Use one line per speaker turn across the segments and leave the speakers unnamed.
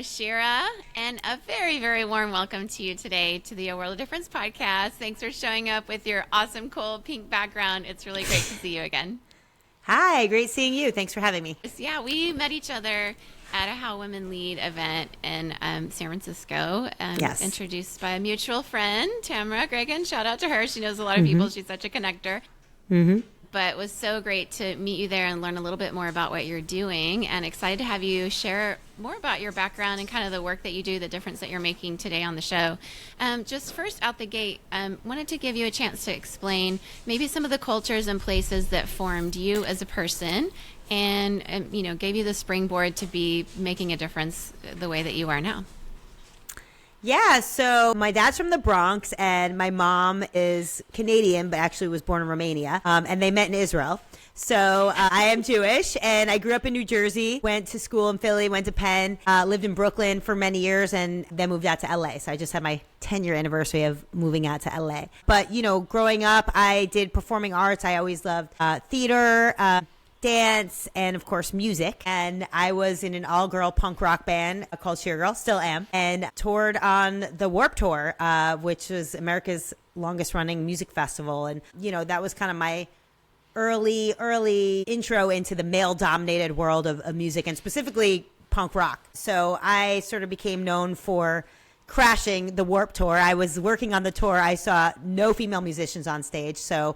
Shira, and a very, very warm welcome to you today to the A World of Difference podcast. Thanks for showing up with your awesome, cool pink background. It's really great to see you again.
Hi, great seeing you. Thanks for having me.
Yeah, we met each other at a How Women Lead event in San Francisco,
Yes.
introduced by a mutual friend, Tamara Gregan. Shout out to her. She knows a lot of people. She's such a connector. But it was so great to meet you there and learn a little bit more about what you're doing, and excited to have you share more about your background and kind of the work that you do, the difference that you're making today on the show. Just first out the gate, wanted to give you a chance to explain maybe some of the cultures and places that formed you as a person and gave you the springboard to be making a difference the way that you are now.
Yeah, so my dad's from the Bronx and my mom is Canadian, but actually was born in Romania, and they met in Israel. So I am Jewish, and I grew up in New Jersey, went to school in Philly, went to Penn, lived in Brooklyn for many years, and then moved out to LA. So I just had my 10-year anniversary of moving out to LA. But, growing up, I did performing arts. I always loved theater, dance, and of course music. And I was in an all-girl punk rock band called Shira Girl, still am, and toured on the Warped Tour, which was America's longest running music festival. And that was kind of my early intro into the male dominated world of music, and specifically punk rock. So I sort of became known for crashing the Warped Tour. I was working on the tour. I saw no female musicians on stage, so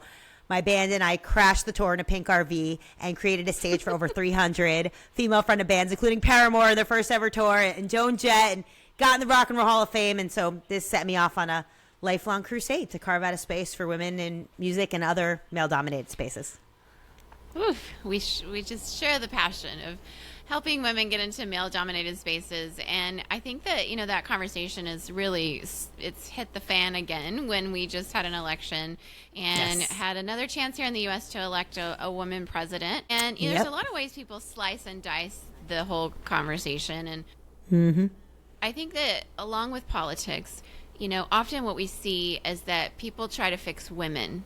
my band and I crashed the tour in a pink RV and created a stage for over 300 female-fronted bands, including Paramore, their first ever tour, and Joan Jett, and got in the Rock and Roll Hall of Fame. And so this set me off on a lifelong crusade to carve out a space for women in music and other male-dominated spaces.
Oof, we just share the passion of helping women get into male-dominated spaces, and I think that that conversation is really, it's hit the fan again when we just had an election and had another chance here in the U.S. to elect a woman president. And there's a lot of ways people slice and dice the whole conversation, and I think that along with politics, often what we see is that people try to fix women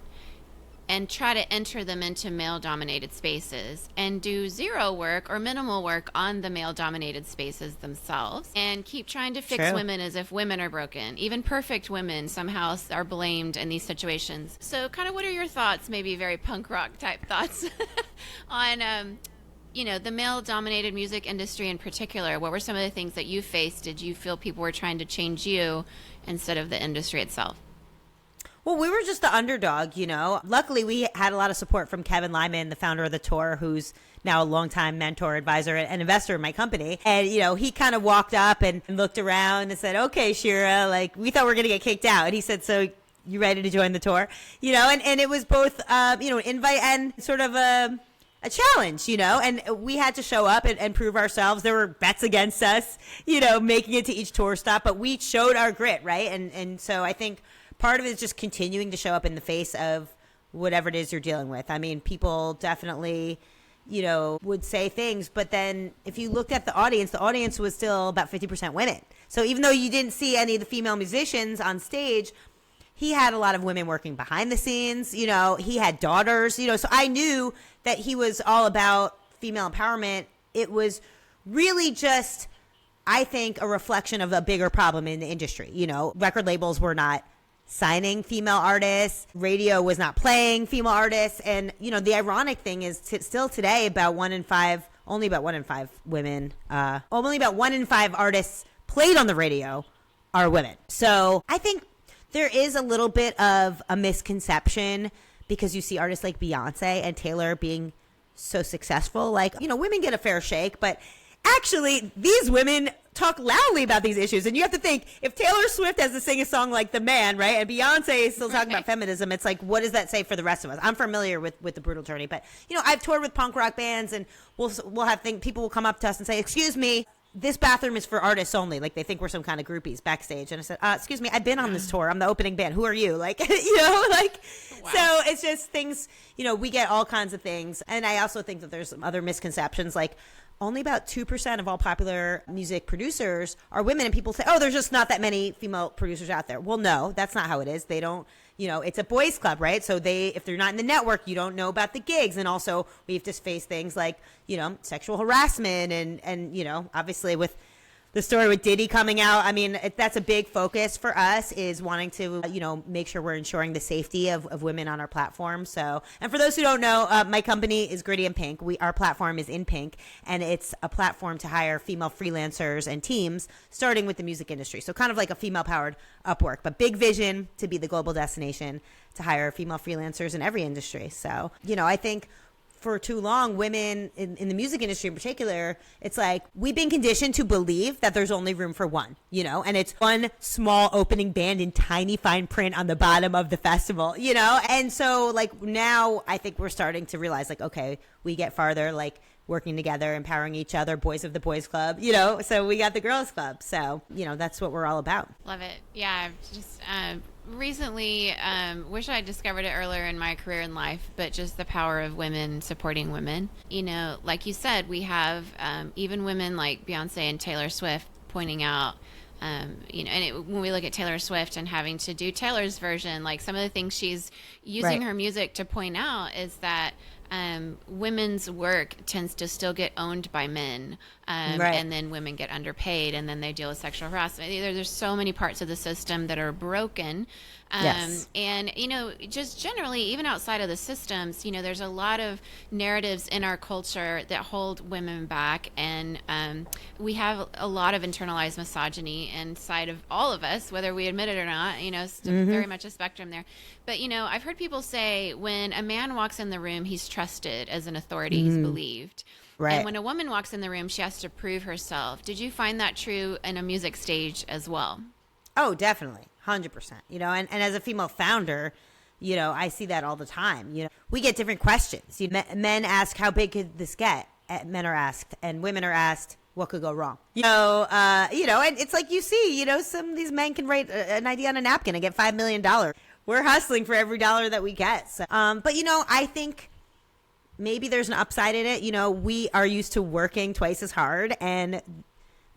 and try to enter them into male-dominated spaces and do zero work or minimal work on the male-dominated spaces themselves, and keep trying to fix women as if women are broken. Even perfect women somehow are blamed in these situations. So kind of what are your thoughts, maybe very punk rock type thoughts, on the male-dominated music industry in particular? What were some of the things that you faced? Did you feel people were trying to change you instead of the industry itself?
Well, we were just the underdog, Luckily, we had a lot of support from Kevin Lyman, the founder of the tour, who's now a longtime mentor, advisor, and investor in my company. And, he kind of walked up and looked around and said, okay, Shira, we thought we were going to get kicked out. And he said, so you ready to join the tour? And it was both, an invite and sort of a challenge, and we had to show up and prove ourselves. There were bets against us, making it to each tour stop, but we showed our grit, right? And so I think part of it is just continuing to show up in the face of whatever it is you're dealing with. I mean, people definitely, would say things, but then if you looked at the audience was still about 50% women. So even though you didn't see any of the female musicians on stage, he had a lot of women working behind the scenes. He had daughters, so I knew that he was all about female empowerment. It was really just, I think, a reflection of a bigger problem in the industry. Record labels were not signing female artists. Radio was not playing female artists. And, the ironic thing is still today only about 1 in 5 women, only about 1 in 5 artists played on the radio are women. So I think there is a little bit of a misconception because you see artists like Beyonce and Taylor being so successful. Women get a fair shake, but actually these women talk loudly about these issues. And you have to think, if Taylor Swift has to sing a song like The Man, right, and Beyonce is still talking about feminism, it's like, what does that say for the rest of us? I'm familiar with the brutal journey, but I've toured with punk rock bands, and we'll have people will come up to us and say, excuse me, this bathroom is for artists only. They think we're some kind of groupies backstage. And I said, excuse me, I've been on this tour. I'm the opening band. Who are you? Wow. So it's just things, we get all kinds of things. And I also think that there's some other misconceptions, only about 2% of all popular music producers are women, and people say, oh, there's just not that many female producers out there. Well, no, that's not how it is. They don't, it's a boys club, right? So if they're not in the network, you don't know about the gigs. And also we have to face things like, sexual harassment and obviously with the story with Diddy coming out. I mean, that's a big focus for us, is wanting to, make sure we're ensuring the safety of women on our platform. So, and for those who don't know, my company is Gritty and Pink. Our platform is in pink, and it's a platform to hire female freelancers and teams, starting with the music industry. So kind of like a female-powered Upwork, but big vision to be the global destination to hire female freelancers in every industry. So, I think for too long, women in the music industry in particular, it's like we've been conditioned to believe that there's only room for one, and it's one small opening band in tiny fine print on the bottom of the festival, And so like now I think we're starting to realize like, okay, we get farther, like working together, empowering each other, boys of the boys club, so we got the girls club. So, that's what we're all about.
Love it. Yeah. I've just recently wish I discovered it earlier in my career and life, but just the power of women supporting women. Like you said, we have even women like Beyonce and Taylor Swift pointing out, when we look at Taylor Swift and having to do Taylor's version, like some of the things she's using her music to point out is that women's work tends to still get owned by men, and then women get underpaid, and then they deal with sexual harassment. There's so many parts of the system that are broken.
Yes.
And, just generally, even outside of the systems, there's a lot of narratives in our culture that hold women back. And we have a lot of internalized misogyny inside of all of us, whether we admit it or not. It's very much a spectrum there. But, I've heard people say when a man walks in the room, he's trusted as an authority, he's believed.
Right.
And when a woman walks in the room, she has to prove herself. Did you find that true in a music stage as well?
Oh, definitely. 100%. And as a female founder, I see that all the time. We get different questions. Men ask, how big could this get? Men are asked, and women are asked, what could go wrong? And it's like you see, some of these men can write an idea on a napkin and get $5 million. We're hustling for every dollar that we get. So, but, I think maybe there's an upside in it. We are used to working twice as hard, and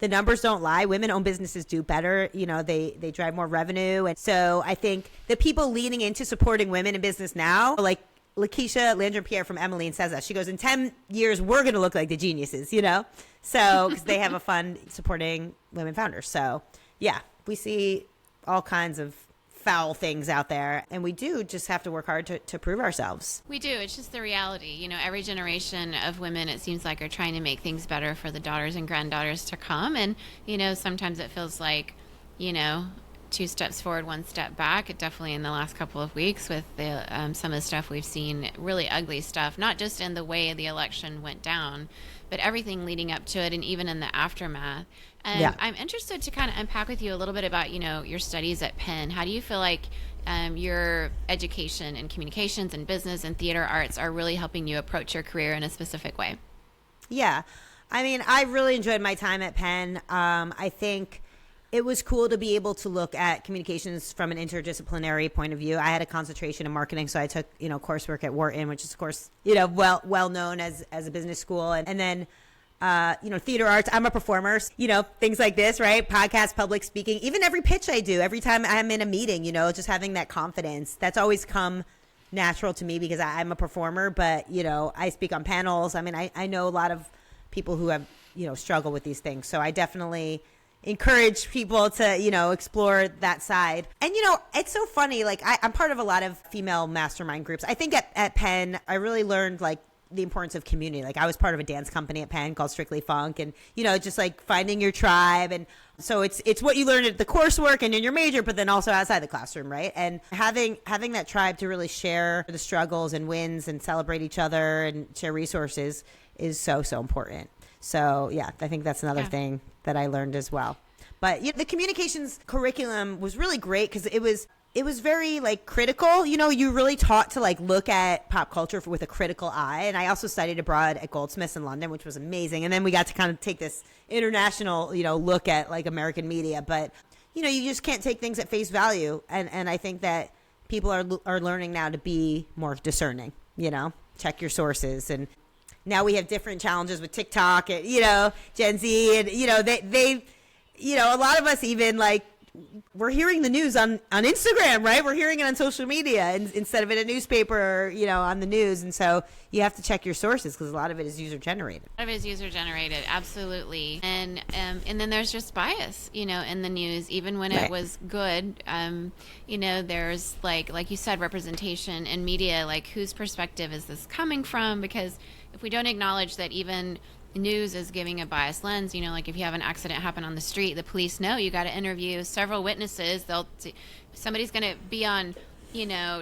the numbers don't lie. Women-owned businesses do better. They drive more revenue. And so I think the people leaning into supporting women in business now, like Lakeisha Landry-Pierre from Emmeline says that. She goes, in 10 years, we're going to look like the geniuses, So, because they have a fund supporting women founders. So, yeah, we see all kinds of foul things out there, and we do just have to work hard to prove ourselves.
We do. It's just the reality. Every generation of women, it seems like, are trying to make things better for the daughters and granddaughters to come. And, sometimes it feels like, 2 steps forward, 1 step back. Definitely in the last couple of weeks with the some of the stuff we've seen, really ugly stuff, not just in the way the election went down, but everything leading up to it and even in the aftermath. And I'm interested to kind of unpack with you a little bit about, your studies at Penn. How do you feel like your education in communications and business and theater arts are really helping you approach your career in a specific way? Yeah.
I mean, I really enjoyed my time at Penn. I think it was cool to be able to look at communications from an interdisciplinary point of view. I had a concentration in marketing, so I took, coursework at Wharton, which is, of course, well known as a business school. And then, theater arts. I'm a performer, things like this, right? Podcast, public speaking, even every pitch I do, every time I'm in a meeting, just having that confidence, that's always come natural to me because I'm a performer, but, I speak on panels. I mean, I know a lot of people who have, struggle with these things. So I definitely encourage people to, explore that side. And, it's so funny. Like I'm part of a lot of female mastermind groups. I think at Penn, I really learned like the importance of community. Like I was part of a dance company at Penn called Strictly Funk, and just like finding your tribe. And so it's what you learn at the coursework and in your major, but then also outside the classroom, right? And having that tribe to really share the struggles and wins and celebrate each other and share resources is so important. So yeah, I think that's another thing that I learned as well. But the communications curriculum was really great because it was very like critical. You really taught to like look at pop culture with a critical eye. And I also studied abroad at Goldsmiths in London, which was amazing. And then we got to kind of take this international, look at like American media. But, you just can't take things at face value. And I think that people are learning now to be more discerning, check your sources. And now we have different challenges with TikTok and, Gen Z and, they a lot of us even like we're hearing the news on Instagram, right? We're hearing it on social media instead of in a newspaper, or, on the news. And so you have to check your sources because a lot of it is user generated.
A lot of it is user generated, absolutely. And then there's just bias, in the news, even when it was good. There's like you said, representation in media, like whose perspective is this coming from? Because if we don't acknowledge that even news is giving a biased lens, like if you have an accident happen on the street, the police know you got to interview several witnesses. Somebody's going to be on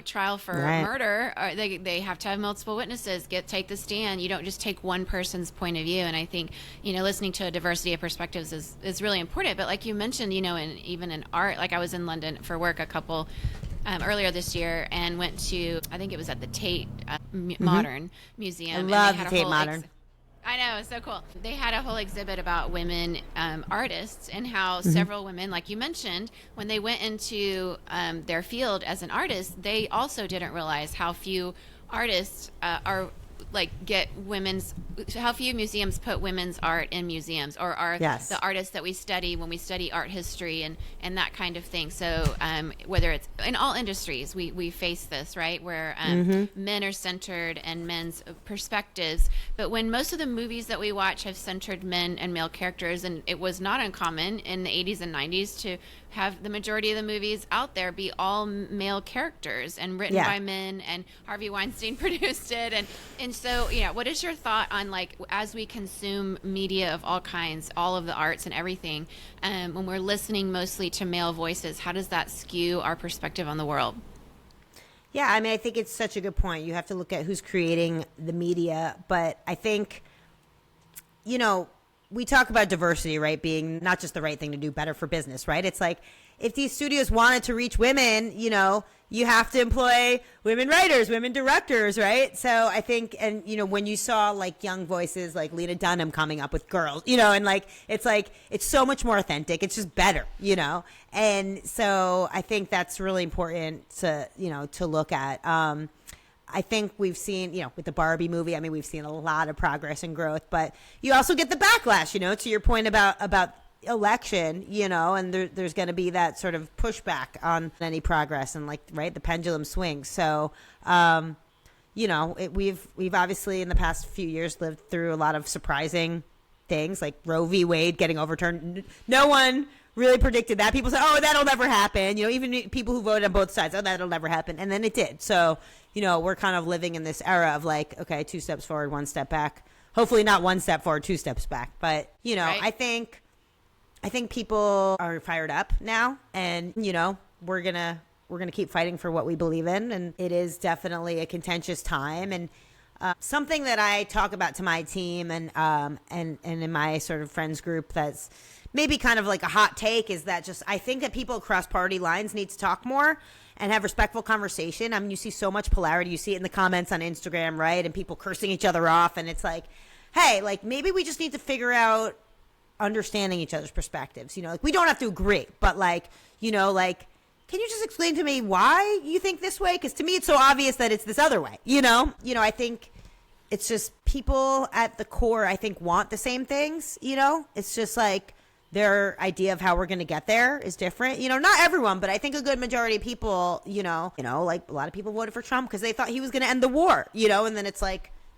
trial for murder, or they have to have multiple witnesses take the stand. You don't just take one person's point of view. And I think listening to a diversity of perspectives is really important. But like you mentioned, even in art, like I was in London for work earlier this year and went to, I think it was at the Tate Modern Museum.
I love the Tate Modern.
I know, it's so cool. They had a whole exhibit about women artists and how several women, like you mentioned, when they went into their field as an artist, they also didn't realize how few artists how few museums put women's art in museums, or are the artists that we study when we study art history and that kind of thing. So whether it's in all industries, we face this, right, where men are centered and men's perspectives. But when most of the movies that we watch have centered men and male characters, and it was not uncommon in the 80s and 90s to have the majority of the movies out there be all male characters and written by men, and Harvey Weinstein produced it. And so, what is your thought on, like, as we consume media of all kinds, all of the arts and everything, when we're listening mostly to male voices, how does that skew our perspective on the world?
Yeah, I mean, I think it's such a good point. You have to look at who's creating the media. But I think, we talk about diversity, right, being not just the right thing to do, better for business, right? It's like, if these studios wanted to reach women, you have to employ women writers, women directors, right? So I think, and, when you saw like young voices like Lena Dunham coming up with girls, and it's so much more authentic. It's just better, And so I think that's really important to look at. I think we've seen, with the Barbie movie, I mean, we've seen a lot of progress and growth, but you also get the backlash, to your point about election, and there's going to be that sort of pushback on any progress and the pendulum swings. So, we've obviously in the past few years lived through a lot of surprising things, like Roe v. Wade getting overturned. No one really predicted that. People said, oh, that'll never happen. Even people who voted on both sides, oh, that'll never happen. And then it did. So, we're kind of living in this era of okay, 2 steps forward, 1 step back. Hopefully not 1 step forward, 2 steps back. But, right. I think people are fired up now, and, we're going to keep fighting for what we believe in. And it is definitely a contentious time. And something that I talk about to my team and in my sort of friends group that's maybe kind of like a hot take is that I think that people across party lines need to talk more and have respectful conversation. I mean, you see so much polarity. You see it in the comments on Instagram, right? And people cursing each other off. And it's like, hey, maybe we just need to figure out understanding each other's perspectives. We don't have to agree, but can you just explain to me why you think this way? Because to me, it's so obvious that it's this other way, I think it's just people at the core, I think, want the same things, it's just their idea of how we're going to get there is different. Not everyone, but I think a good majority of people, a lot of people voted for Trump because they thought he was going to end the war, and then it's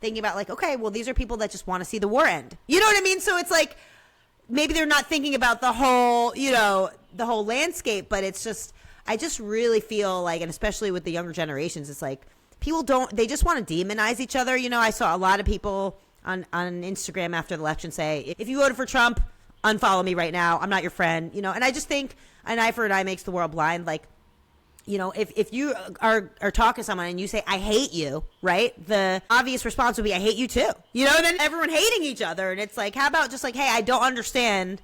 thinking about okay, well, these are people that just want to see the war end. You know what I mean? So it's maybe they're not thinking about the whole landscape, but it's just, I just really feel and especially with the younger generations, it's people they just want to demonize each other. I saw a lot of people on Instagram after the election say, if you voted for Trump, unfollow me right now. I'm not your friend, and I just think an eye for an eye makes the world blind. If you are talking to someone and you say, I hate you, right? The obvious response would be, I hate you too, and then everyone hating each other. And it's how about just hey, I don't understand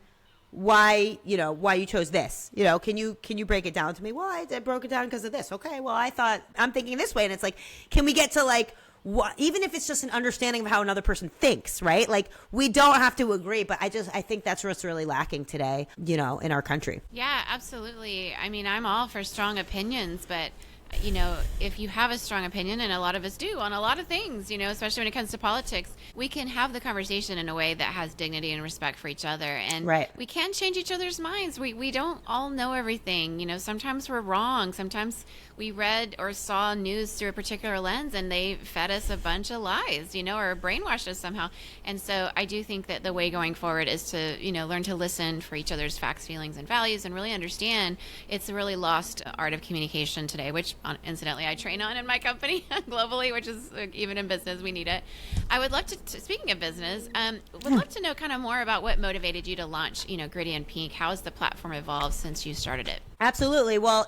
why you chose this, can you break it down to me? Well, I broke it down because of this. Okay. Well, I'm thinking this way. And it's can we get to what, even if it's just an understanding of how another person thinks, right? We don't have to agree, but I think that's what's really lacking today, in our country.
Yeah, absolutely. I mean, I'm all for strong opinions, but if you have a strong opinion, and a lot of us do on a lot of things, especially when it comes to politics, we can have the conversation in a way that has dignity and respect for each other. And
Right.
we can change each other's minds. We don't all know everything. Sometimes we're wrong. Sometimes we read or saw news through a particular lens and they fed us a bunch of lies, or brainwashed us somehow. And so I do think that the way going forward is to, learn to listen for each other's facts, feelings, and values, and really understand it's a really lost art of communication today, which incidentally I train on in my company globally, which is even in business, we need it. I would love to speaking of business, would love to know kind of more about what motivated you to launch, Gritty and Pink. How has the platform evolved since you started it?
Absolutely. Well,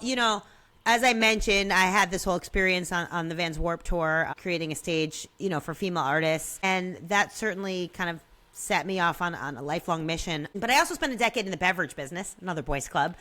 as I mentioned, I had this whole experience on the Vans Warped Tour, creating a stage, for female artists. And that certainly kind of set me off on a lifelong mission. But I also spent a decade in the beverage business, another boys club.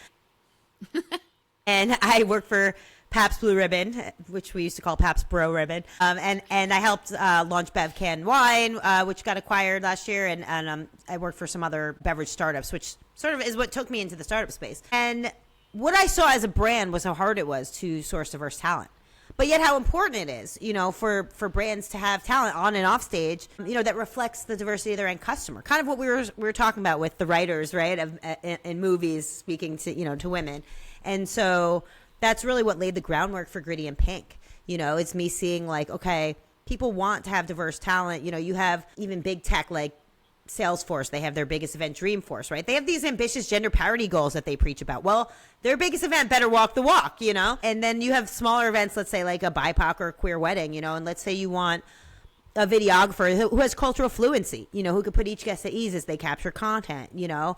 And I worked for Pabst Blue Ribbon, which we used to call Pabst Bro Ribbon. And I helped launch Bev Can Wine, which got acquired last year. And I worked for some other beverage startups, which sort of is what took me into the startup space. And what I saw as a brand was how hard it was to source diverse talent, but yet how important it is, for brands to have talent on and off stage, that reflects the diversity of their end customer. Kind of what we were talking about with the writers, right, in movies speaking to, to women. And so that's really what laid the groundwork for Gritty and Pink. It's me seeing like, okay, people want to have diverse talent. You have even big tech like Salesforce, they have their biggest event, Dreamforce, right? They have these ambitious gender parity goals that they preach about. Well, their biggest event better walk the walk, And then you have smaller events, let's say like a BIPOC or a queer wedding, and let's say you want a videographer who has cultural fluency, who could put each guest at ease as they capture content,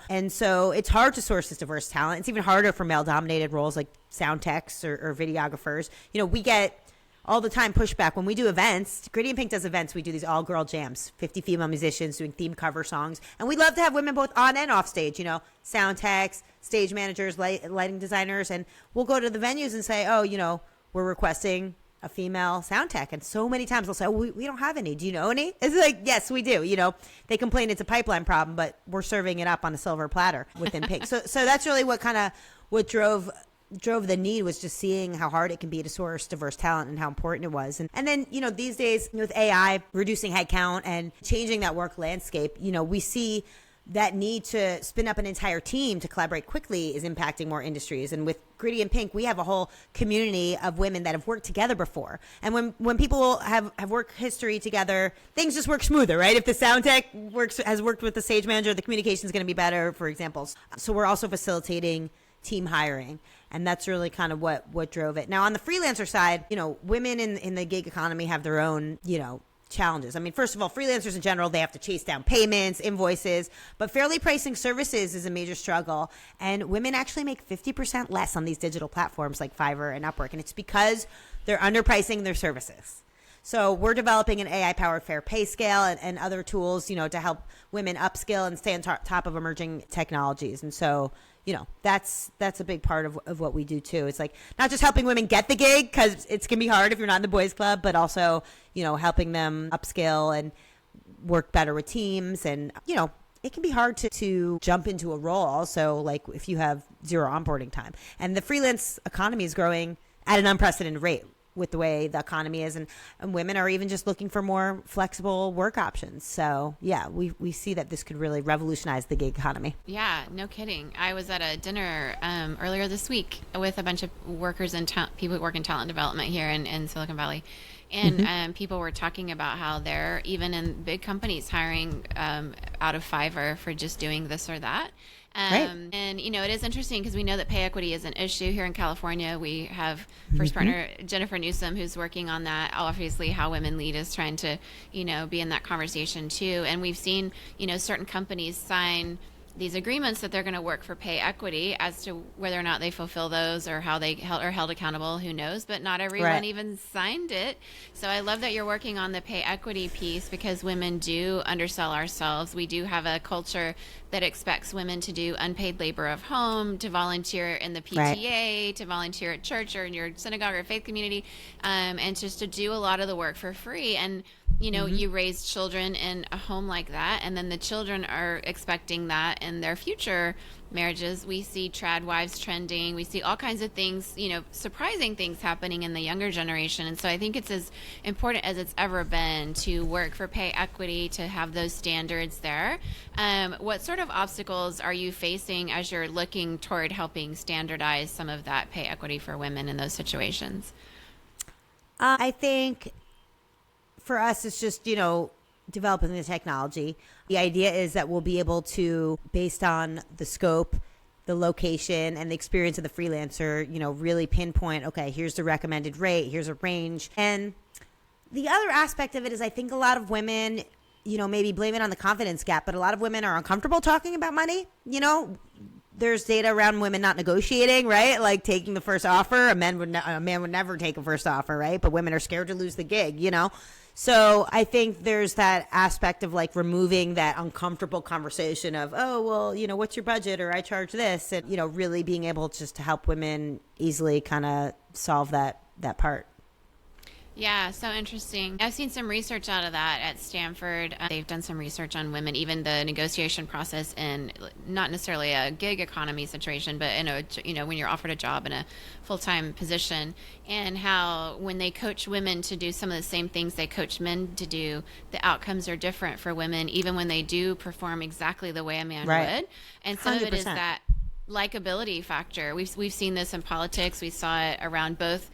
And so it's hard to source this diverse talent. It's even harder for male-dominated roles like sound techs or videographers. We get all the time pushback when we do events. Gritty and Pink does events. We do these all-girl jams, 50 female musicians doing themed cover songs. And we love to have women both on and off stage, sound techs, stage managers, lighting designers. And we'll go to the venues and say, oh, we're requesting a female sound tech. And so many times they'll say, oh, we don't have any. Do you know any? It's like, yes, we do. They complain it's a pipeline problem, but we're serving it up on a silver platter within Pink. So that's really what drove the need, was just seeing how hard it can be to source diverse talent and how important it was. And then, these days with AI reducing headcount and changing that work landscape, we see that need to spin up an entire team to collaborate quickly is impacting more industries. And with Gritty and Pink, we have a whole community of women that have worked together before. And when people have work history together, things just work smoother, right? If the sound tech has worked with the stage manager, the communication is going to be better, for example. So we're also facilitating team hiring. And that's really kind of what drove it. Now, on the freelancer side, women in the gig economy have their own, challenges. I mean, first of all, freelancers in general, they have to chase down payments, invoices, but fairly pricing services is a major struggle. And women actually make 50% less on these digital platforms like Fiverr and Upwork. And it's because they're underpricing their services. So we're developing an AI-powered fair pay scale and other tools, to help women upskill and stay on top of emerging technologies. And so, that's a big part of what we do too. It's like not just helping women get the gig, because it's going to be hard if you're not in the boys club, but also, helping them upskill and work better with teams. And, it can be hard to jump into a role also, like if you have zero onboarding time. And the freelance economy is growing at an unprecedented rate with the way the economy is, and women are even just looking for more flexible work options. So yeah, we see that this could really revolutionize the gig economy.
Yeah, no kidding. I was at a dinner earlier this week with a bunch of workers and people who work in talent development here in Silicon Valley. And people were talking about how they're even in big companies hiring out of Fiverr for just doing this or that.
Right.
And, it is interesting because we know that pay equity is an issue here in California. We have first partner Jennifer Newsom, who's working on that. Obviously, How Women Lead is trying to, be in that conversation too. And we've seen, certain companies sign these agreements that they're going to work for pay equity. As to whether or not they fulfill those or how they are held accountable, who knows? But not everyone even signed it. So I love that you're working on the pay equity piece, because women do undersell ourselves. We do have a culture that expects women to do unpaid labor of home, to volunteer in the PTA, to volunteer at church or in your synagogue or faith community, and just to do a lot of the work for free. And you know, you raise children in a home like that, and then the children are expecting that in their future marriages. We see trad wives trending. We see all kinds of things, you know, surprising things happening in the younger generation. And so I think it's as important as it's ever been to work for pay equity, to have those standards there. What sort of obstacles are you facing as you're looking toward helping standardize some of that pay equity for women in those situations?
I think for us, it's just, you know, developing the technology. The idea is that we'll be able to, based on the scope, the location, and the experience of the freelancer, you know, really pinpoint, okay, here's the recommended rate, here's a range. And the other aspect of it is I think a lot of women, you know, maybe blame it on the confidence gap, but a lot of women are uncomfortable talking about money. You know, there's data around women not negotiating, right? Like taking the first offer. A man would never take a first offer, right? But women are scared to lose the gig, you know? So I think there's that aspect of like removing that uncomfortable conversation of, oh, well, you know, what's your budget, or I charge this, and, you know, really being able just to help women easily kind of solve that part.
Yeah, so interesting. I've seen some research out of that at Stanford. They've done some research on women, even the negotiation process in not necessarily a gig economy situation, but in a, you know, when you're offered a job in a full-time position, and how when they coach women to do some of the same things they coach men to do, the outcomes are different for women, even when they do perform exactly the way a man would. And some 100%. Of it is that likability factor. We've seen this in politics. We saw it around both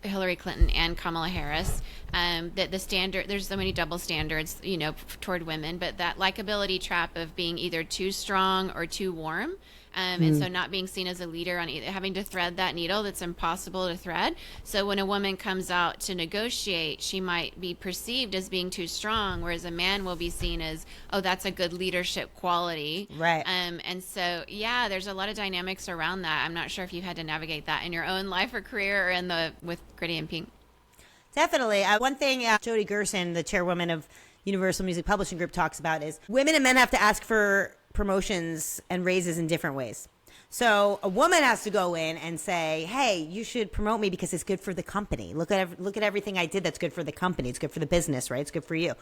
Hillary Clinton and Kamala Harris, that the standard, there's so many double standards, you know, toward women, but that likability trap of being either too strong or too warm. And so not being seen as a leader, on either, having to thread that needle that's impossible to thread. So when a woman comes out to negotiate, she might be perceived as being too strong, whereas a man will be seen as, oh, that's a good leadership quality.
Right.
And so, yeah, there's a lot of dynamics around that. I'm not sure if you had to navigate that in your own life or career, or with Gritty and Pink.
Definitely. One thing Jody Gerson, the chairwoman of Universal Music Publishing Group, talks about is women and men have to ask for promotions and raises in different ways. So a woman has to go in and say, hey, you should promote me because it's good for the company. Look at everything I did that's good for the company. It's good for the business, right? It's good for you.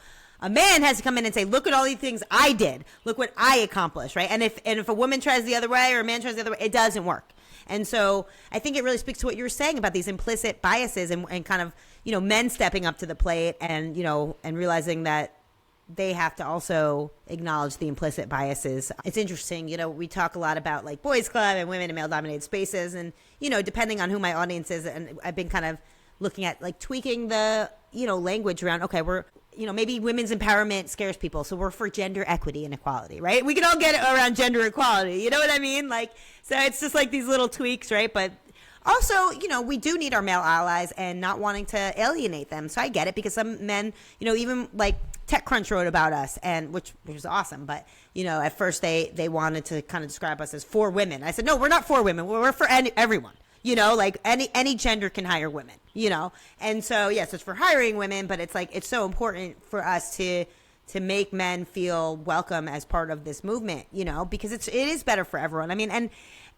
A man has to come in and say, look at all these things I did. Look what I accomplished, right? And if a woman tries the other way or a man tries the other way, it doesn't work. And so I think it really speaks to what you were saying about these implicit biases and kind of, you know, men stepping up to the plate and, you know, and realizing that they have to also acknowledge the implicit biases. It's interesting, you know, we talk a lot about like boys club and women in male dominated spaces, and, you know, depending on who my audience is, and I've been kind of looking at like tweaking the, you know, language around, okay, we're, you know, maybe women's empowerment scares people, so we're for gender equity and equality, right? We can all get it around gender equality, you know what I mean? Like, so it's just like these little tweaks, right? But also, you know, we do need our male allies and not wanting to alienate them. So I get it, because some men, you know, even like TechCrunch wrote about us, and which was awesome. But, you know, at first they wanted to kind of describe us as for women. I said, no, we're not for women. We're for everyone. You know, like any gender can hire women, you know. And so, yes, it's for hiring women, but it's like it's so important for us to make men feel welcome as part of this movement, you know, because it is better for everyone. I mean,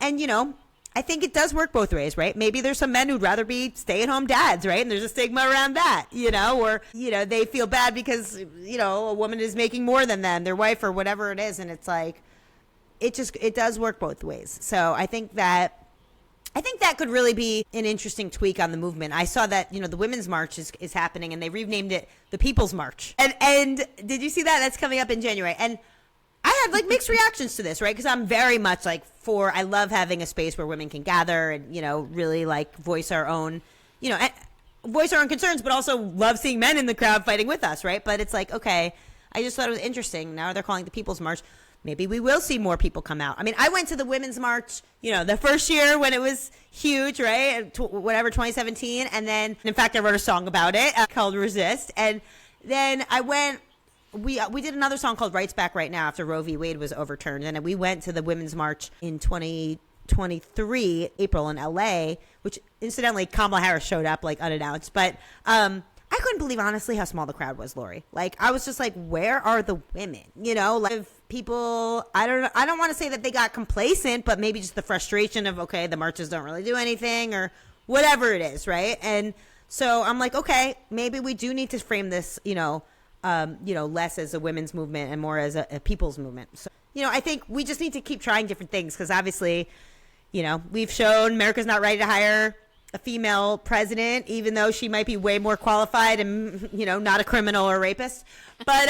and you know, I think it does work both ways, right? Maybe there's some men who'd rather be stay-at-home dads, right? And there's a stigma around that, you know, or, you know, they feel bad because, you know, a woman is making more than them, their wife or whatever it is. And it's like, it does work both ways. So I think that could really be an interesting tweak on the movement. I saw that, you know, the Women's March is happening, and they renamed it the People's March. And did you see that? That's coming up in January. And I had like mixed reactions to this, right? Because I'm very much like I love having a space where women can gather and, you know, really like voice our own, you know, voice our own concerns, but also love seeing men in the crowd fighting with us, right? But it's like, okay, I just thought it was interesting. Now they're calling it the People's March. Maybe we will see more people come out. I mean, I went to the Women's March, you know, the first year when it was huge, right? 2017. And then, in fact, I wrote a song about it called Resist. And then I went, we did another song called Rights Back Right Now after Roe v. Wade was overturned. And we went to the Women's March in 2023, April in LA, which incidentally, Kamala Harris showed up like unannounced. But I couldn't believe, honestly, how small the crowd was, Lori. Like, I was just like, where are the women? You know, like people, I don't want to say that they got complacent, but maybe just the frustration of, okay, the marches don't really do anything or whatever it is, right? And so I'm like, okay, maybe we do need to frame this, you know, less as a women's movement and more as a people's movement. So, I think we just need to keep trying different things because obviously, we've shown America's not ready to hire a female president, even though she might be way more qualified and, not a criminal or rapist. But,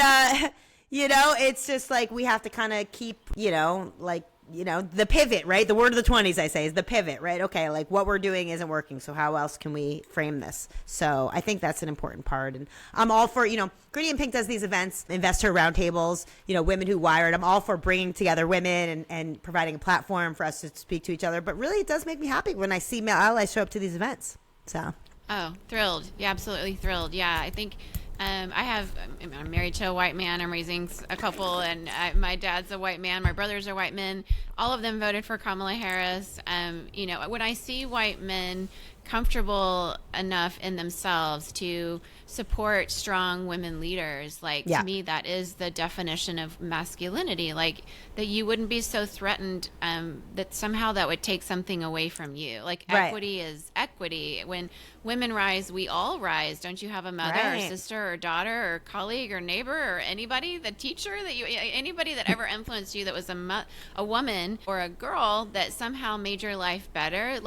it's just like we have to kind of keep, the pivot, right? The word of the 20s, I say, is the pivot, right? Okay, like what we're doing isn't working, so how else can we frame this? So I think that's an important part. And I'm all for, Gritty and Pink does these events, investor roundtables, Women Who Wired. I'm all for bringing together women and providing a platform for us to speak to each other. But really, it does make me happy when I see male allies show up to these events. So.
Oh, thrilled. Yeah, absolutely thrilled. Yeah, I think I'm married to a white man. I'm raising a couple, and my dad's a white man. My brothers are white men. All of them voted for Kamala Harris. When I see white men comfortable enough in themselves to support strong women leaders, to me, that is the definition of masculinity. Like that you wouldn't be so threatened that somehow that would take something away from you. Like equity is equity. When women rise, we all rise. Don't you have a mother or sister or daughter or colleague or neighbor or anybody, the teacher anybody that ever influenced you that was a woman or a girl that somehow made your life better?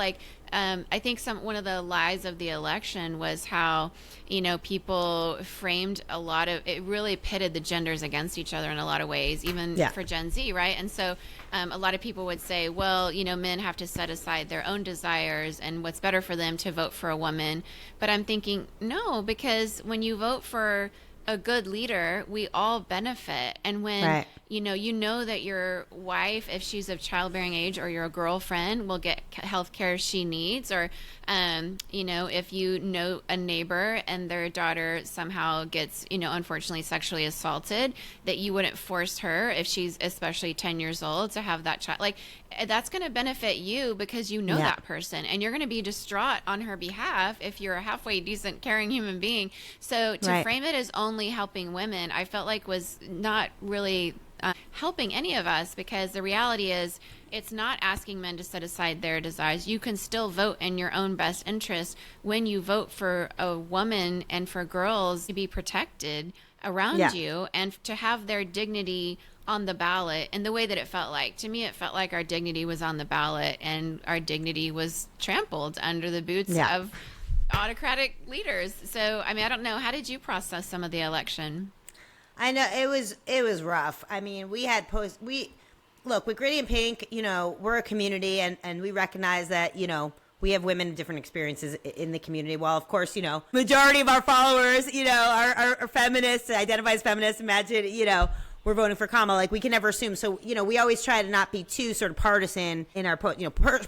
I think one of the lies of the election was how, people framed a lot of, it really pitted the genders against each other in a lot of ways, even for Gen Z, right? And so a lot of people would say, well, men have to set aside their own desires and what's better for them to vote for a woman. But I'm thinking, no, because when you vote for a good leader, we all benefit. And when you know that your wife, if she's of childbearing age, or your girlfriend will get health care she needs, or if you know a neighbor and their daughter somehow gets unfortunately sexually assaulted, that you wouldn't force her, if she's especially 10 years old, to have that child. That's going to benefit you because you know that person, and you're going to be distraught on her behalf if you're a halfway decent, caring human being. So to frame it as only helping women, I felt like was not really helping any of us, because the reality is it's not asking men to set aside their desires. You can still vote in your own best interest when you vote for a woman and for girls to be protected around you and to have their dignity on the ballot. And the way that it felt like, to me, it felt like our dignity was on the ballot and our dignity was trampled under the boots of autocratic leaders. So, I don't know. How did you process some of the election?
I know it was rough. We had look, with Gritty and Pink, we're a community, and we recognize that, we have women in different experiences in the community. Well, of course, majority of our followers, are feminists, identify as feminists. Imagine, we're voting for Kamala. We can never assume. So, we always try to not be too sort of partisan in our post.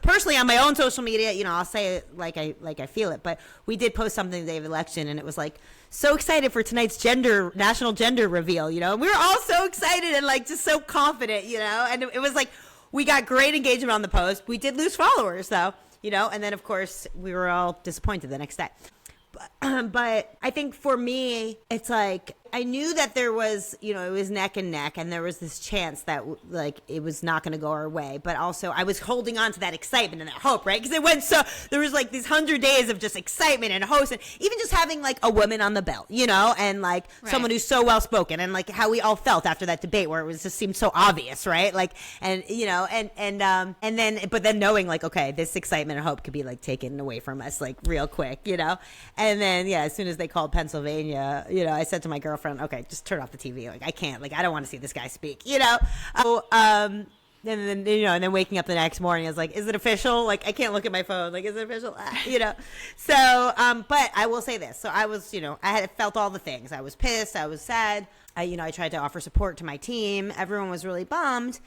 Personally on my own social media, I'll say it like I feel it. But we did post something the day of election, and it was so excited for tonight's national gender reveal. We were all so excited and just so confident, and it was we got great engagement on the post. We did lose followers though, and then of course we were all disappointed the next day. But I think for me, it's I knew that there was, it was neck and neck, and there was this chance that it was not going to go our way. But also I was holding on to that excitement and that hope, right? Because it went there was these 100 days of just excitement and hope, and even just having a woman on the belt, and someone who's so well spoken, and how we all felt after that debate where it was just seemed so obvious, right? And then knowing okay, this excitement and hope could be taken away from us real quick, and then as soon as they called Pennsylvania, I said to my girlfriend, okay, just turn off the TV. I can't. I don't want to see this guy speak. And then waking up the next morning, I was is it official? I can't look at my phone. Is it official? So, but I will say this. So I was, I had felt all the things. I was pissed. I was sad. I tried to offer support to my team. Everyone was really bummed.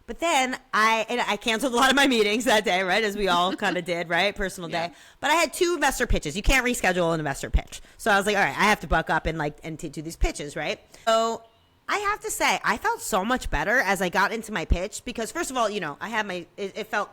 But then I canceled a lot of my meetings that day, right? As we all kind of did, right? Personal day. But I had 2 investor pitches. You can't reschedule an investor pitch. So I was all right, I have to buck up and to do these pitches, right? So I have to say, I felt so much better as I got into my pitch because first of all, I had it felt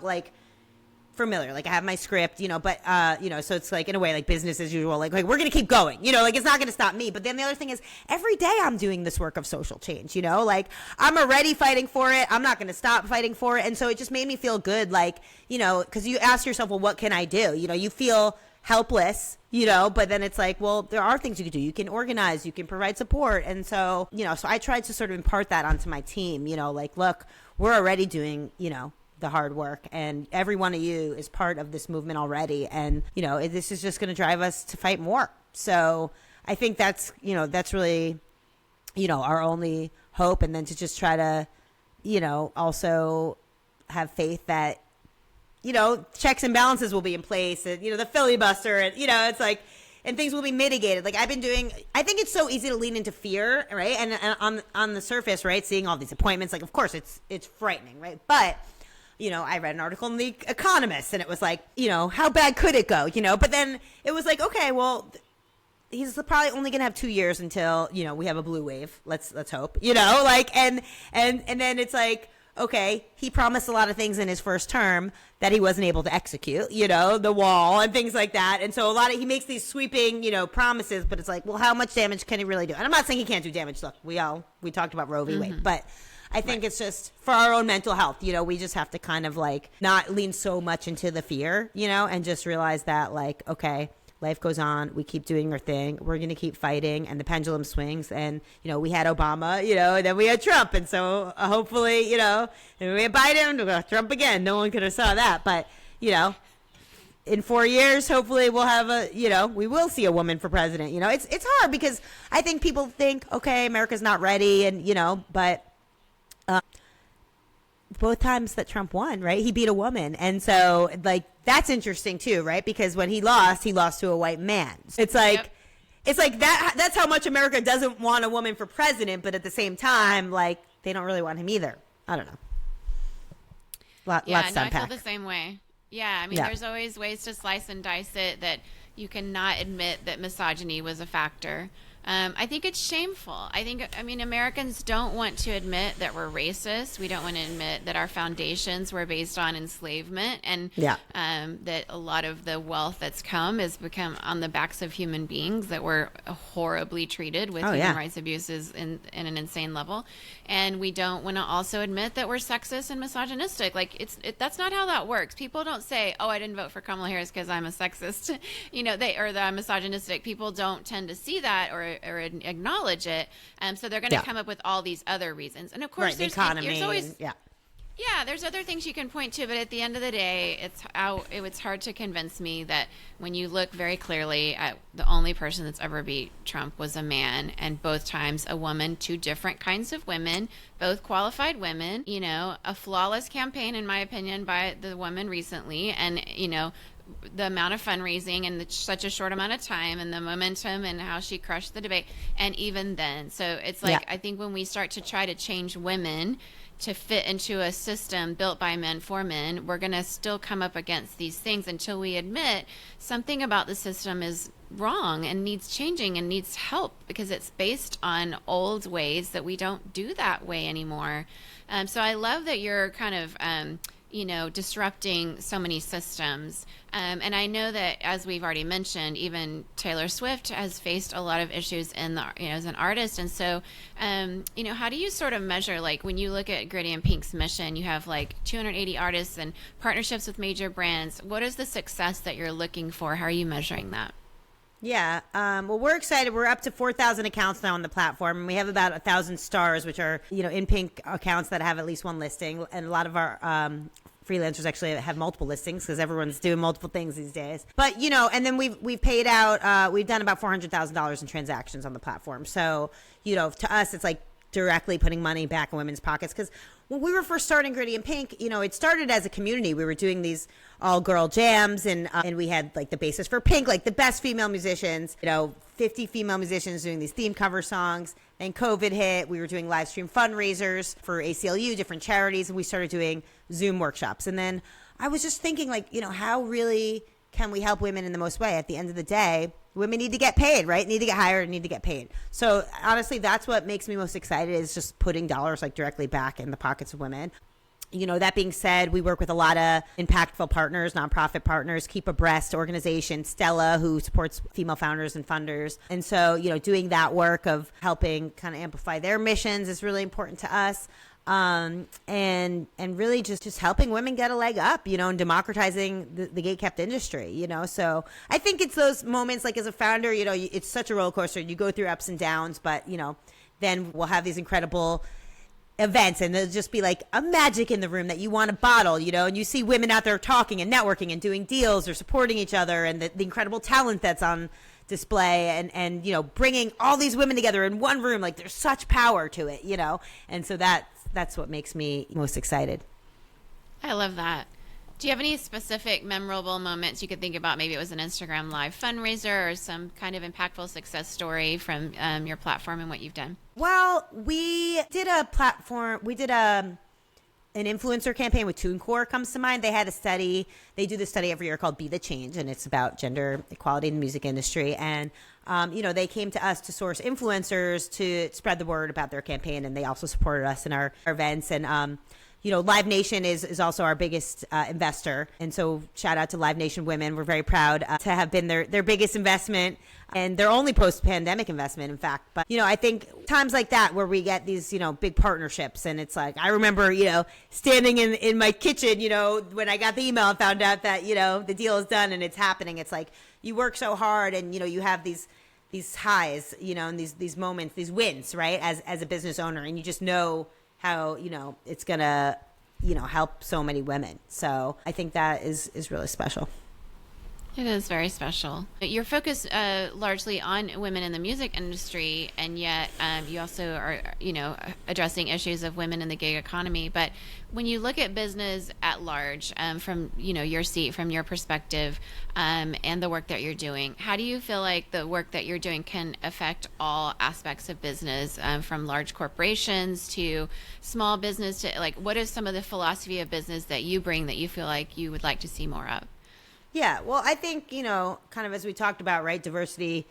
familiar. I have my script, but, so it's in a way, business as usual. We're going to keep going, it's not going to stop me. But then the other thing is every day I'm doing this work of social change, I'm already fighting for it. I'm not going to stop fighting for it. And so it just made me feel good. Because you ask yourself, well, what can I do? You feel helpless, but then it's like, well, there are things you can do. You can organize, you can provide support. And so, so I tried to sort of impart that onto my team, like, look, we're already doing, the hard work, and every one of you is part of this movement already. And, this is just going to drive us to fight more. So I think that's really, our only hope. And then to just try to, also have faith that, checks and balances will be in place, and, the filibuster, and, it's like, and things will be mitigated. Like I think it's so easy to lean into fear, right? And on the surface, right, seeing all these appointments, like, of course it's frightening, right? But, I read an article in The Economist, and it was like, how bad could it go? But then it was like, okay, well, he's probably only going to have 2 years until, we have a blue wave. Let's hope, like, and then it's like, okay, he promised a lot of things in his first term that he wasn't able to execute, the wall and things like that. And so he makes these sweeping, promises, but it's like, well, how much damage can he really do? And I'm not saying he can't do damage. Look, we talked about Roe v. Wade, but I think it's just for our own mental health, we just have to kind of like not lean so much into the fear, and just realize that, like, okay, life goes on. We keep doing our thing. We're going to keep fighting, and the pendulum swings. And, we had Obama, and then we had Trump. And so hopefully, and we had Biden, we'll have Trump again. No one could have saw that. But, in 4 years, hopefully we'll have we will see a woman for president. It's hard because I think people think, okay, America's not ready. And, but both times that Trump won, right, he beat a woman. And so, like, that's interesting too, right? Because when he lost to a white man. It's like, yep. It's like that's how much America doesn't want a woman for president, but at the same time, like, they don't really want him either. I don't know. Lots to unpack.
I feel the same way. Yeah, I mean, there's always ways to slice and dice it that you cannot admit that misogyny was a factor. I think it's shameful. Americans don't want to admit that we're racist. We don't want to admit that our foundations were based on enslavement, and that a lot of the wealth that's has become on the backs of human beings that were horribly treated with human rights abuses in an insane level. And we don't want to also admit that we're sexist and misogynistic. Like, that's not how that works. People don't say, "Oh, I didn't vote for Kamala Harris because I'm a sexist," or that I'm misogynistic. People don't tend to see that or acknowledge it, so they're going to come up with all these other reasons. And of course,
the economy,
there's always there's other things you can point to, but at the end of the day, it's hard to convince me that when you look very clearly at the only person that's ever beat Trump was a man, and both times a woman, two different kinds of women, both qualified women, a flawless campaign, in my opinion, by the woman recently, and the amount of fundraising in such a short amount of time, and the momentum, and how she crushed the debate. And even then, so it's like, I think when we start to try to change women to fit into a system built by men for men, we're going to still come up against these things until we admit something about the system is wrong and needs changing and needs help, because it's based on old ways that we don't do that way anymore. So I love that you're kind of disrupting so many systems. And I know that, as we've already mentioned, even Taylor Swift has faced a lot of issues as an artist. And so, how do you sort of measure, like, when you look at Gritty and Pink's mission, you have like 280 artists and partnerships with major brands. What is the success that you're looking for? How are you measuring that?
Yeah. Well, we're excited. We're up to 4,000 accounts now on the platform, and we have about 1,000 stars, which are, in Pink accounts that have at least one listing. And a lot of our freelancers actually have multiple listings, because everyone's doing multiple things these days. But, and then we've paid out, we've done about $400,000 in transactions on the platform. So, to us, it's like directly putting money back in women's pockets. Because when we were first starting Gritty and Pink, it started as a community. We were doing these all-girl jams, and we had, like, the basis for Pink, like, the best female musicians, 50 female musicians doing these theme cover songs. Then COVID hit. We were doing live stream fundraisers for ACLU, different charities, and we started doing Zoom workshops. And then I was just thinking, like, how really can we help women in the most way? At the end of the day, women need to get paid, right? Need to get hired and need to get paid. So honestly, that's what makes me most excited, is just putting dollars, like, directly back in the pockets of women. That being said, we work with a lot of impactful partners, nonprofit partners, Keep Abreast organization, Stella, who supports female founders and funders. And so, doing that work of helping kind of amplify their missions is really important to us. and really just helping women get a leg up, and democratizing the gay kept industry, So I think it's those moments, like as a founder, it's such a roller coaster. You go through ups and downs, but then we'll have these incredible events, and there'll just be like a magic in the room that you want to bottle, and you see women out there talking and networking and doing deals or supporting each other, and the incredible talent that's on display, and bringing all these women together in one room. Like there's such power to it, and so that's what makes me most excited.
I love that. Do you have any specific memorable moments you could think about? Maybe it was an Instagram Live fundraiser or some kind of impactful success story from your platform and what you've done.
Well, we did an influencer campaign with TuneCore comes to mind. They had a study. They do this study every year called Be the Change, and it's about gender equality in the music industry. And, they came to us to source influencers to spread the word about their campaign, and they also supported us in our events. And, Live Nation is also our biggest investor. And so shout out to Live Nation women. We're very proud to have been their biggest investment and their only post-pandemic investment, in fact. But, I think times like that where we get these, big partnerships, and it's like, I remember, standing in my kitchen, when I got the email and found out that, the deal is done and it's happening. It's like you work so hard and, you have these highs, and these moments, these wins, right, as a business owner. And you just know how, it's going to, help so many women. So I think that is really special.
It is very special. You're focused largely on women in the music industry, and yet you also are, addressing issues of women in the gig economy. But when you look at business at large, from your seat, from your perspective, and the work that you're doing, how do you feel like the work that you're doing can affect all aspects of business, from large corporations to small business? To like, what is some of the philosophy of business that you bring that you feel like you would like to see more of?
Yeah, well, I think, kind of as we talked about, right, diversity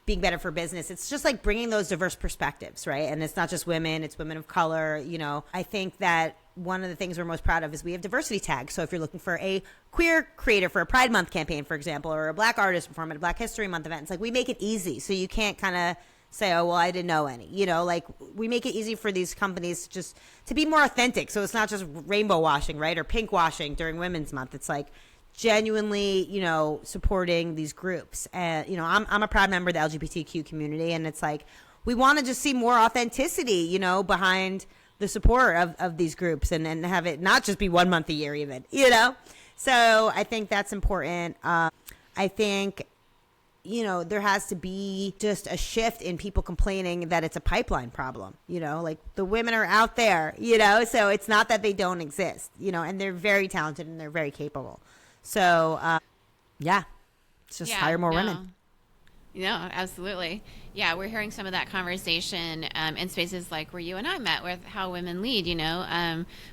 being better for business, it's just like bringing those diverse perspectives, right? And it's not just women, it's women of color. I think that one of the things we're most proud of is we have diversity tags. So if you're looking for a queer creator for a Pride Month campaign, for example, or a Black artist performing at a Black History Month event, it's like we make it easy. So you can't kind of say, oh, well, I didn't know any, like we make it easy for these companies just to be more authentic. So it's not just rainbow washing, right? Or pink washing during Women's Month. It's like genuinely, supporting these groups. And, I'm a proud member of the LGBTQ community, and it's like, we want to just see more authenticity, behind the support of these groups, and have it not just be 1 month a year even, So I think that's important. I think, there has to be just a shift in people complaining that it's a pipeline problem, like the women are out there, so it's not that they don't exist, and they're very talented and they're very capable. So, it's just hire more women.
No, absolutely. Yeah, we're hearing some of that conversation in spaces like where you and I met with How Women Lead,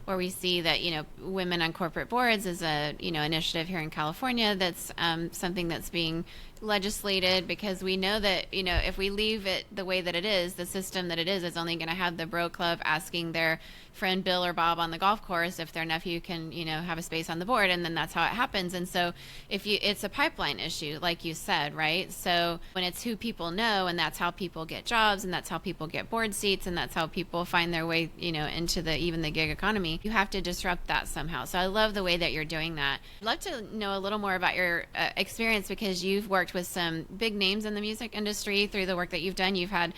where we see that, women on corporate boards is a, initiative here in California that's something that's being legislated, because we know that, if we leave it the way that it is, the system that it is only going to have the bro club asking their friend Bill or Bob on the golf course if their nephew can, have a space on the board, and then that's how it happens. And so it's a pipeline issue, like you said, right? So when it's who people know, and that's how people get jobs, and that's how people get board seats, and that's how people find their way, into even the gig economy, you have to disrupt that somehow. So I love the way that you're doing that. I'd love to know a little more about your experience, because you've worked with some big names in the music industry through the work that you've done. You've had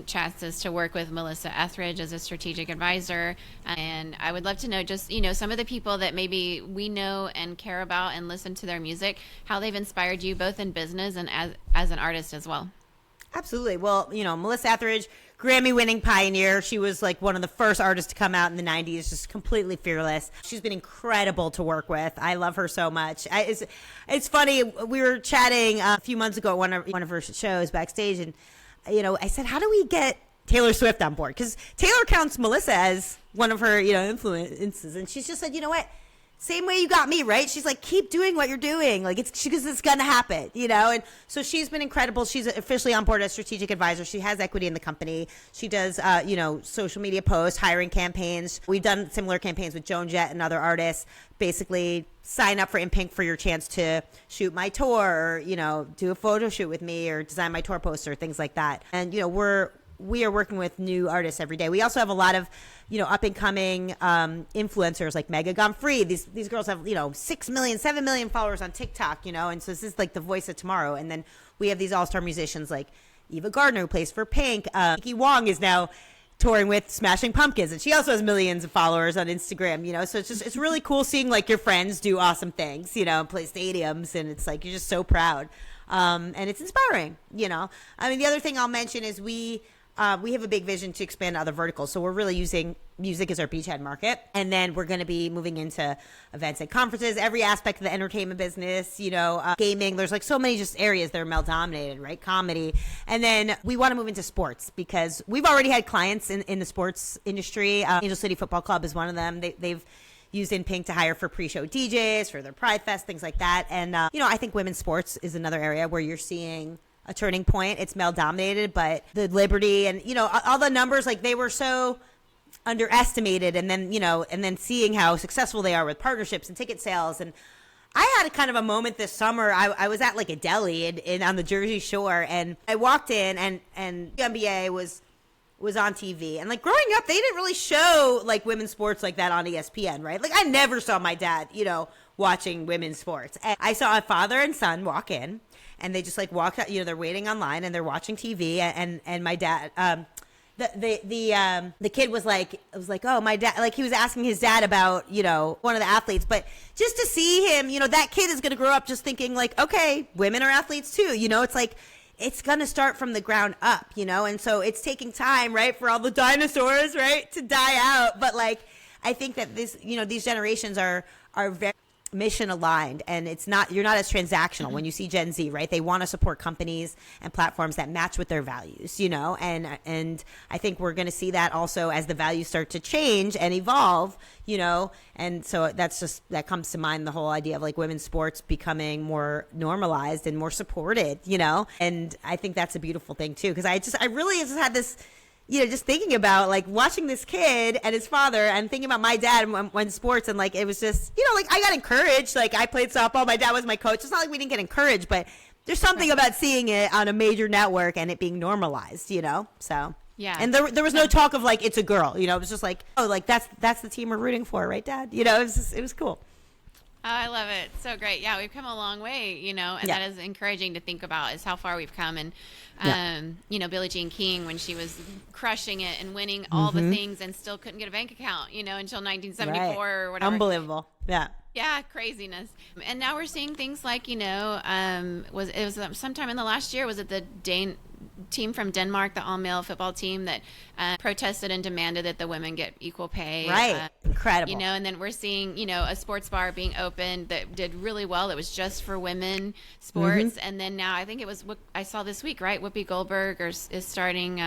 chances to work with Melissa Etheridge as a strategic advisor. And I would love to know just, some of the people that maybe we know and care about and listen to their music, how they've inspired you both in business and as an artist as well.
Absolutely. Well, Melissa Etheridge, Grammy-winning pioneer. She was like one of the first artists to come out in the 90s, just completely fearless. She's been incredible to work with. I love her so much. It's funny. We were chatting a few months ago at one of her shows backstage, and, I said, how do we get Taylor Swift on board? Because Taylor counts Melissa as one of her, influences. And she's just said, you know what? Same way you got me, right? She's like, keep doing what you're doing. Like, because it's going to happen, And so she's been incredible. She's officially on board as strategic advisor. She has equity in the company. She does, social media posts, hiring campaigns. We've done similar campaigns with Joan Jett and other artists. Basically, sign up for Impink for your chance to shoot my tour, or, do a photo shoot with me, or design my tour poster, things like that. And, we are working with new artists every day. We also have a lot of, up and coming influencers like Mega Gone Free. These girls have, 6 million, 7 million followers on TikTok, and so this is like the voice of tomorrow. And then we have these all-star musicians like Eva Gardner, who plays for Pink. Nikki Wong is now touring with Smashing Pumpkins, and she also has millions of followers on Instagram, so it's really cool seeing like your friends do awesome things, and play stadiums, and it's like you're just so proud. And it's inspiring, I mean, the other thing I'll mention is we have a big vision to expand to other verticals. So we're really using music as our beachhead market. And then we're going to be moving into events and conferences, every aspect of the entertainment business, gaming. There's like so many just areas that are male dominated, right? Comedy. And then we want to move into sports because we've already had clients in the sports industry. Angel City Football Club is one of them. They've used In Pink to hire for pre-show DJs, for their Pride Fest, things like that. And, I think women's sports is another area where you're seeing a turning point. It's male dominated, but the Liberty and, all the numbers, like they were so underestimated. And then seeing how successful they are with partnerships and ticket sales. And I had a kind of a moment this summer. I was at like a deli in on the Jersey Shore, and I walked in and the NBA was on TV. And like growing up, they didn't really show like women's sports like that on ESPN, right? Like I never saw my dad, watching women's sports. And I saw a father and son walk in, and they just like walked out, they're waiting online and they're watching TV, and my dad, the kid was like, oh, my dad, like he was asking his dad about, one of the athletes, but just to see him, that kid is going to grow up just thinking like, okay, women are athletes too. It's like, it's going to start from the ground up, and so it's taking time, right, for all the dinosaurs, right, to die out. But like, I think that these generations are very mission aligned, and you're not as transactional. When you see Gen Z, right, they want to support companies and platforms that match with their values, and I think we're going to see that also as the values start to change and evolve, and so that comes to mind, the whole idea of like women's sports becoming more normalized and more supported, and I think that's a beautiful thing too, because I really just had this, just thinking about like watching this kid and his father and thinking about my dad when sports, and like it was just, like I got encouraged. Like I played softball, my dad was my coach. It's not like we didn't get encouraged, but there's something about seeing it on a major network and it being normalized, so. Yeah. And there was no talk of like, it's a girl, it was just like, oh, like that's the team we're rooting for, right, Dad? It was cool.
Oh, I love it. So great. Yeah, we've come a long way, and that is encouraging to think about, is how far we've come. And, Billie Jean King, when she was crushing it and winning all the things and still couldn't get a bank account, until 1974 or whatever.
Unbelievable. Yeah.
Yeah, craziness. And now we're seeing things like, was sometime in the last year, was it the team from Denmark, the all-male football team that protested and demanded that the women get equal pay.
Right. Incredible.
And then we're seeing, a sports bar being opened that did really well. That was just for women sports. And then now I think it was what I saw this week, right? Whoopi Goldberg is starting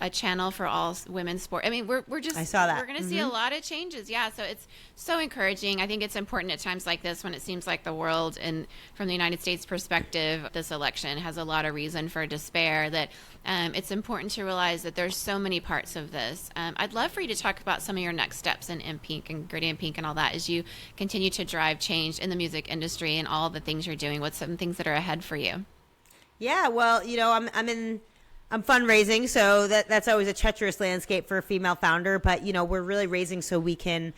a channel for all women's sport. I mean, we're just,
I saw that.
We're going to see a lot of changes. Yeah. So it's so encouraging. I think it's important at times like this, when it seems like the world, and from the United States perspective, this election has a lot of reason for despair, that it's important to realize that there's so many parts of this. I'd love for you to talk about some of your next steps in Pink and Gritty and Pink and all that, as you continue to drive change in the music industry and all the things you're doing. What's some things that are ahead for you?
Yeah, well, I'm fundraising, so that's always a treacherous landscape for a female founder. But, we're really raising so we can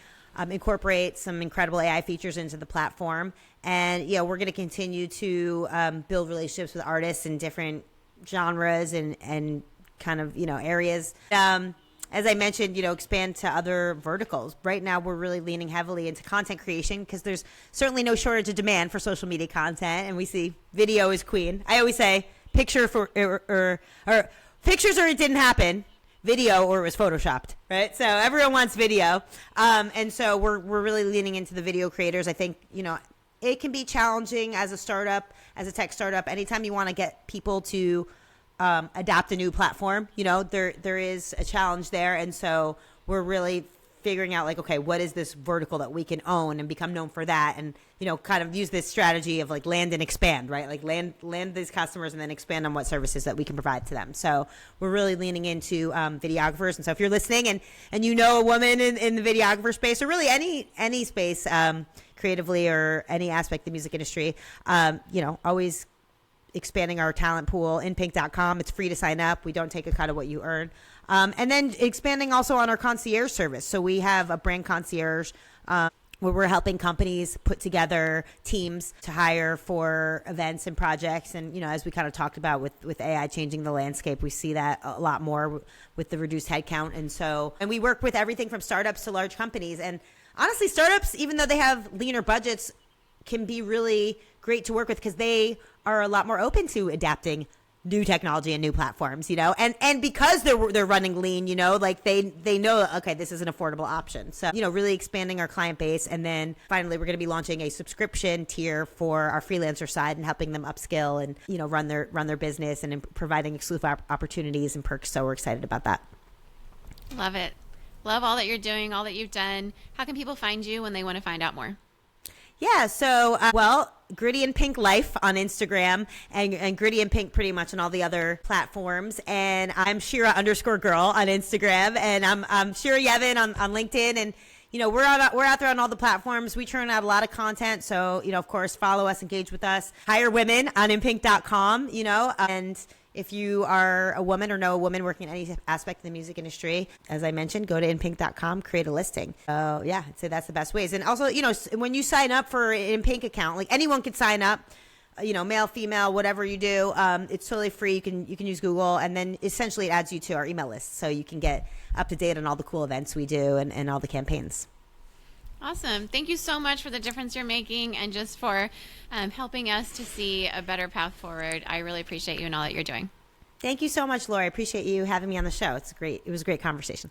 incorporate some incredible AI features into the platform. And, we're going to continue to build relationships with artists in different genres and kind of, areas. As I mentioned, expand to other verticals. Right now, we're really leaning heavily into content creation because there's certainly no shortage of demand for social media content. And we see video is queen. I always say, picture for or pictures or it didn't happen, video or it was photoshopped, right? So everyone wants video, and so we're really leaning into the video creators. I think it can be challenging as a startup, as a tech startup. Anytime you want to get people to adapt a new platform, there is a challenge there, and so we're really figuring out like, okay, what is this vertical that we can own and become known for that, and kind of use this strategy of like land and expand, right? Like land these customers and then expand on what services that we can provide to them. So we're really leaning into videographers. And so if you're listening and a woman in the videographer space, or really any space creatively, or any aspect of the music industry, always expanding our talent pool, inpink.com. It's free to sign up. We don't take a cut of what you earn. And then expanding also on our concierge service. So we have a brand concierge where we're helping companies put together teams to hire for events and projects. And, as we kind of talked about with AI changing the landscape, we see that a lot more with the reduced headcount. And we work with everything from startups to large companies. And honestly, startups, even though they have leaner budgets, can be really great to work with because they are a lot more open to adapting new technology and new platforms, and because they're running lean, like they know, okay, this is an affordable option. So, really expanding our client base. And then finally, we're going to be launching a subscription tier for our freelancer side and helping them upskill and, run their business and providing exclusive opportunities and perks. So we're excited about that.
Love it. Love all that you're doing, all that you've done. How can people find you when they want to find out more?
Yeah, so, Gritty and Pink Life on Instagram and Gritty and Pink pretty much on all the other platforms. And I'm Shira_girl on Instagram, and I'm Shira Yevin on LinkedIn. And, we're out there on all the platforms. We churn out a lot of content. So, of course, follow us, engage with us. Hire women on impink.com, and if you are a woman or know a woman working in any aspect of the music industry, as I mentioned, go to impink.com, create a listing. So yeah, I'd say that's the best ways. And also, when you sign up for an Impink account, like anyone can sign up, male, female, whatever you do, it's totally free. You can use Google, and then essentially it adds you to our email list. So you can get up to date on all the cool events we do and all the campaigns.
Awesome. Thank you so much for the difference you're making and just for helping us to see a better path forward. I really appreciate you and all that you're doing.
Thank you so much, Laura. I appreciate you having me on the show. It was a great conversation.